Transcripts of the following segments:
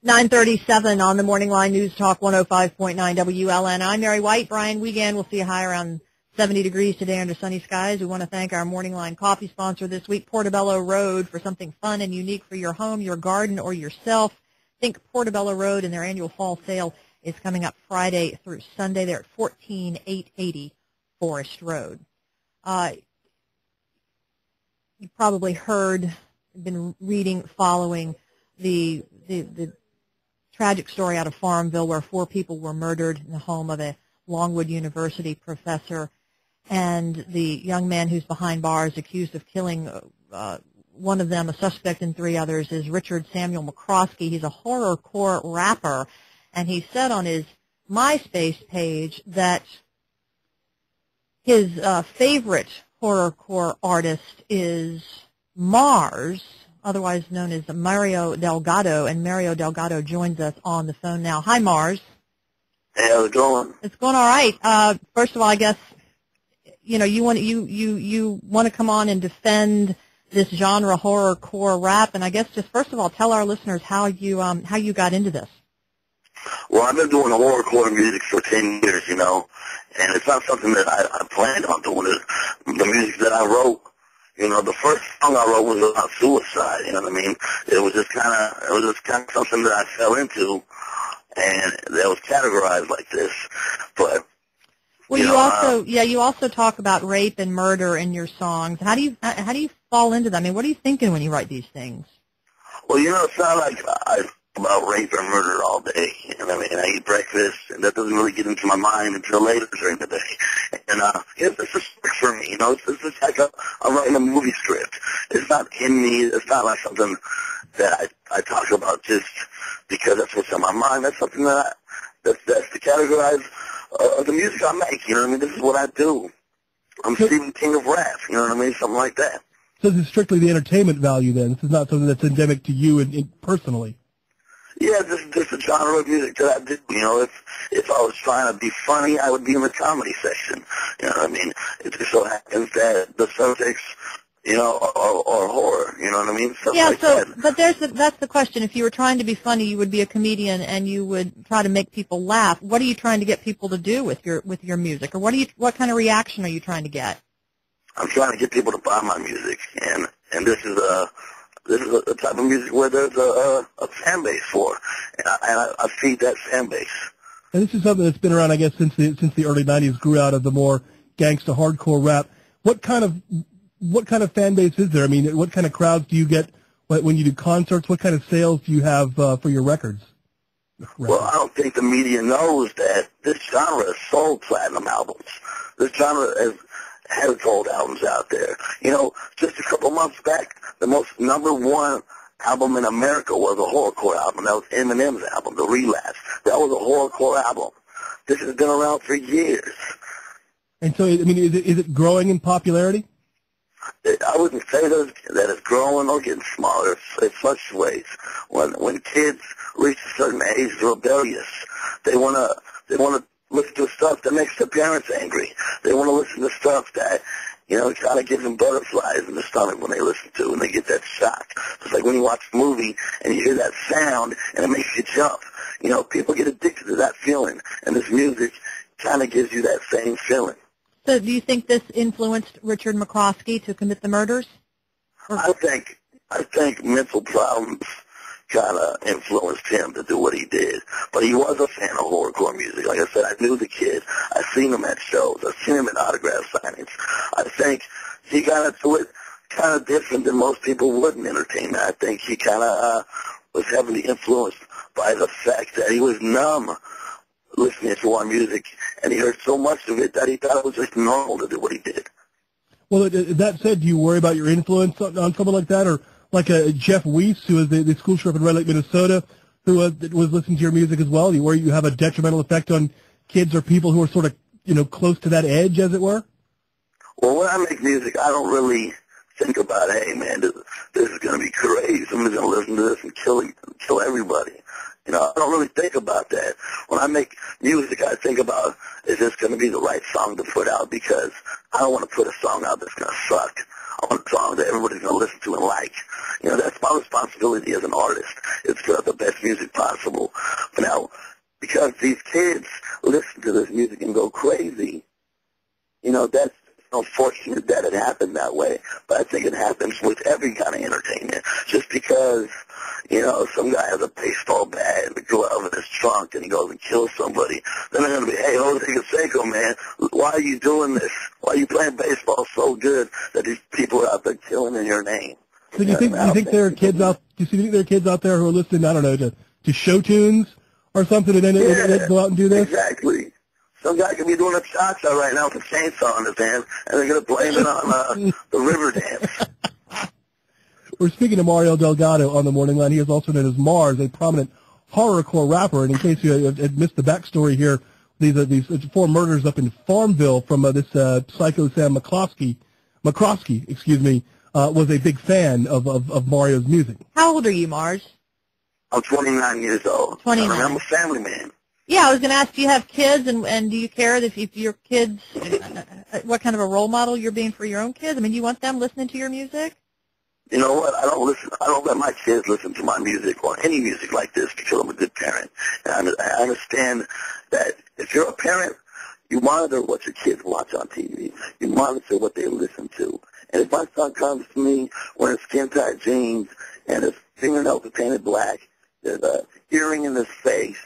9:37 on the Morning Line News Talk 105.9 WLNI. I'm Mary White. Brian Wiegand. We'll see a high around 70 degrees today under sunny skies. We want to thank our Morning Line coffee sponsor this week, Portobello Road, for something fun and unique for your home, your garden, or yourself. Think Portobello Road, and their annual fall sale is coming up Friday through Sunday. They're at 14880 Forest Road. You probably heard, been reading, following the tragic story out of Farmville where 4 people were murdered in the home of a Longwood University professor, and the young man who's behind bars accused of killing one of them, a suspect, and 3 others, is Richard Samuel McCroskey. He's a horrorcore rapper, and he said on his MySpace page that his favorite horrorcore artist is Mars, otherwise known as Mario Delgado, and Mario Delgado joins us on the phone now. Hi, Mars. Hey, how's it going? It's going all right. First of all, I guess you want to come on and defend this genre, horrorcore rap, and I guess just first of all, tell our listeners how you got into this. Well, I've been doing horrorcore music for 10 years, and it's not something that I planned on doing. The music that I wrote. The first song I wrote was about suicide, you know what I mean? It was just kind of something that I fell into, and that was categorized like this. But well, you also talk about rape and murder in your songs. How do you fall into that? I mean, what are you thinking when you write these things? Well, it's not like I about rape and murder all day. You know what I mean? I eat breakfast, and that doesn't really get into my mind until later during the day. And it's a script for me. It's just like I'm writing a movie script. It's not in me. It's not like something that I talk about just because that's what's on my mind. That's something that's the categorize of the music I make. You know what I mean? This is what I do. I'm Stephen King of rap. You know what I mean? Something like that. So this is strictly the entertainment value then? This is not something that's endemic to you personally? Yeah, this is just a genre of music that I do. If I was trying to be funny, I would be in the comedy section. You know what I mean? It just so happens that the subjects, are horror. You know what I mean? Stuff like that. But that's the question. If you were trying to be funny, you would be a comedian and you would try to make people laugh. What are you trying to get people to do with your music, or what kind of reaction are you trying to get? I'm trying to get people to buy my music, and this is a type of music where there's a fan base for, and I feed that fan base. And this is something that's been around, I guess, since the early '90s. Grew out of the more gangsta hardcore rap. What kind of fan base is there? I mean, what kind of crowds do you get when you do concerts? What kind of sales do you have for your records? Well, I don't think the media knows that this genre has sold platinum albums. This genre has gold albums out there. Just a couple months back, the most #1 album in America was a horrorcore album. That was Eminem's album, The Relapse. That was a horrorcore album. This has been around for years. And so, I mean, is it growing in popularity? I wouldn't say that it's growing or getting smaller. It fluctuates. When kids reach a certain age, they're rebellious. They want to listen to stuff that makes their parents angry. They want to listen to stuff that, kind of gives them butterflies in the stomach when they listen to, and they get that shock. It's like when you watch a movie and you hear that sound and it makes you jump. People get addicted to that feeling, and this music kind of gives you that same feeling. So do you think this influenced Richard McCroskey to commit the murders? I think mental problems kind of influenced him to do what he did. But he was a fan of horrorcore music. Like I said, I knew the kid. I've seen him at shows. I've seen him at autograph signings. I think he got into it kind of different than most people would in entertainment. I think he kind of was heavily influenced by the fact that he was numb listening to our music, and he heard so much of it that he thought it was just normal to do what he did. Well, that said, do you worry about your influence on someone like that, or like a Jeff Weiss, who is the school sheriff in Red Lake, Minnesota, who was listening to your music as well? Where you have a detrimental effect on kids or people who are sort of, close to that edge, as it were? Well, when I make music, I don't really think about, hey, man, this is going to be crazy. Somebody's going to listen to this and kill everybody. I don't really think about that. When I make music, I think about, is this going to be the right song to put out? Because I don't want to put a song out that's going to suck. I want songs that everybody's going to listen to and like. You know, that's my responsibility as an artist, is to put out the best music possible. But now, because these kids listen to this music and go crazy, you know, that's unfortunate that it happened that way. But I think it happens with every kind of entertainment. Just because, you know, some guy has a baseball bat and a glove in his trunk and he goes and kills somebody, then they're going to be, hey, Jose Canseco, man, why are you doing this? Why are you playing baseball so good that these people are out there killing in your name? So do you think there are kids out? Do you think there are kids out there who are listening? I don't know, to show tunes or something, and then they go out and do this? Exactly. Some guy could be doing a cha-cha right now with a chainsaw in his hand, and they're going to blame it on the river dance. We're speaking to Mario Delgado on the morning line. He is also known as Mars, a prominent horrorcore rapper. And in case you had missed the backstory here, these 4 murders up in Farmville from this Syco Sam McCroskey, was a big fan of Mario's music. How old are you, Mars? I'm 29 years old. 29. I'm a family man. Yeah, I was going to ask, do you have kids, and do you care if your kids, what kind of a role model you're being for your own kids? I mean, do you want them listening to your music? You know what? I don't let my kids listen to my music or any music like this because I'm a good parent. And I understand that if you're a parent, you monitor what your kids watch on TV. You monitor what they listen to. And if my son comes to me wearing skin-tight jeans and his fingernails are painted black, there's a earring in his face,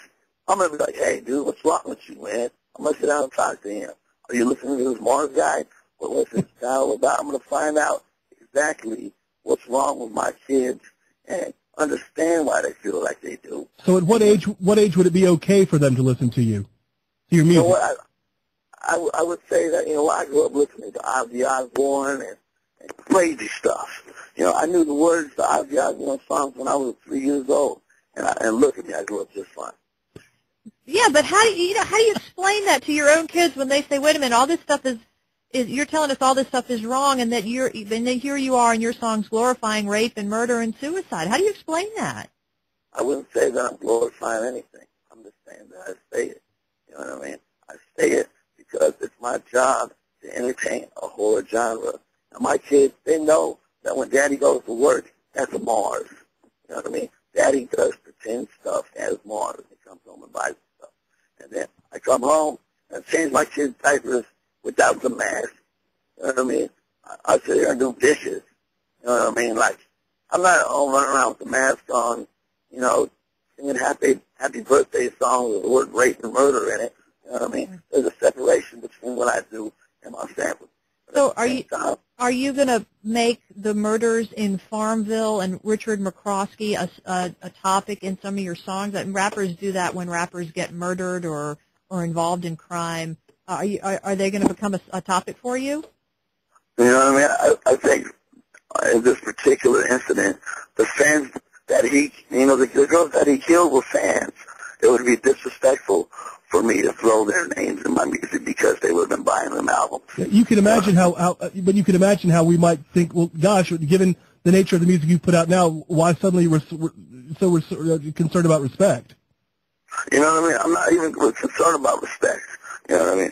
I'm going to be like, hey, dude, what's wrong with you, man? I'm going to sit down and talk to him. Are you listening to this Mars guy? Well, what's his style about? I'm going to find out exactly what's wrong with my kids and understand why they feel like they do. So at what age would it be okay for them to listen to you, to your music? You know what? I would say that, you know, I grew up listening to Ozzy Osbourne and crazy stuff. You know, I knew the words to Ozzy Osbourne songs when I was 3 years old. And look at me, I grew up just fine. Yeah, but how do you explain that to your own kids when they say, wait a minute, all this stuff is you're telling us all this stuff is wrong, and that then here you are in your songs glorifying rape and murder and suicide. How do you explain that? I wouldn't say that I'm glorifying anything. I'm just saying that I say it. You know what I mean? I say it because it's my job to entertain a horror genre. And my kids, they know that when Daddy goes to work, that's a Mars. You know what I mean? Daddy does pretend stuff as Mars. He comes home and buys stuff. And then I come home and change my kids' diapers without the mask. You know what I mean? I sit here and do dishes. You know what I mean? Like, I'm not all running around with the mask on, you know, singing happy birthday songs with the word rape and murder in it. You know what I mean? There's a separation between what I do and my family. So are you going to make the murders in Farmville and Richard McCroskey a topic in some of your songs? And rappers do that when rappers get murdered or involved in crime. Are they going to become a topic for you? You know what I mean? I think in this particular incident, the fans that the girls that he killed were fans. It would be disrespectful for me to throw their names in my music because they would have been buying them albums. You can imagine but you can imagine how we might think, well, gosh, given the nature of the music you put out now, why suddenly we're so concerned about respect? You know what I mean? I'm not even concerned about respect. You know what I mean?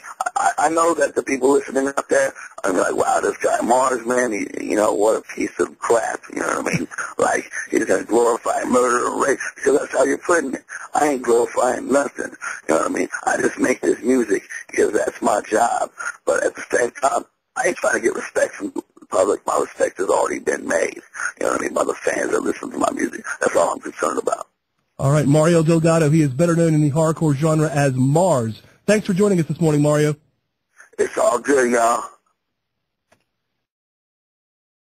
I know that the people listening out there are like, wow, this guy Mars, man, what a piece of crap. You know what I mean? Like, he's going to glorify murder or rape because that's how you're putting it. I ain't glorifying nothing. You know what I mean? I just make this music because that's my job. But at the same time, I ain't trying to get respect from the public. My respect has already been made. You know what I mean? By the fans that listen to my music. That's all I'm concerned about. All right, Mario Delgado. He is better known in the horrorcore genre as Mars. Thanks for joining us this morning, Mario. It's all good, y'all.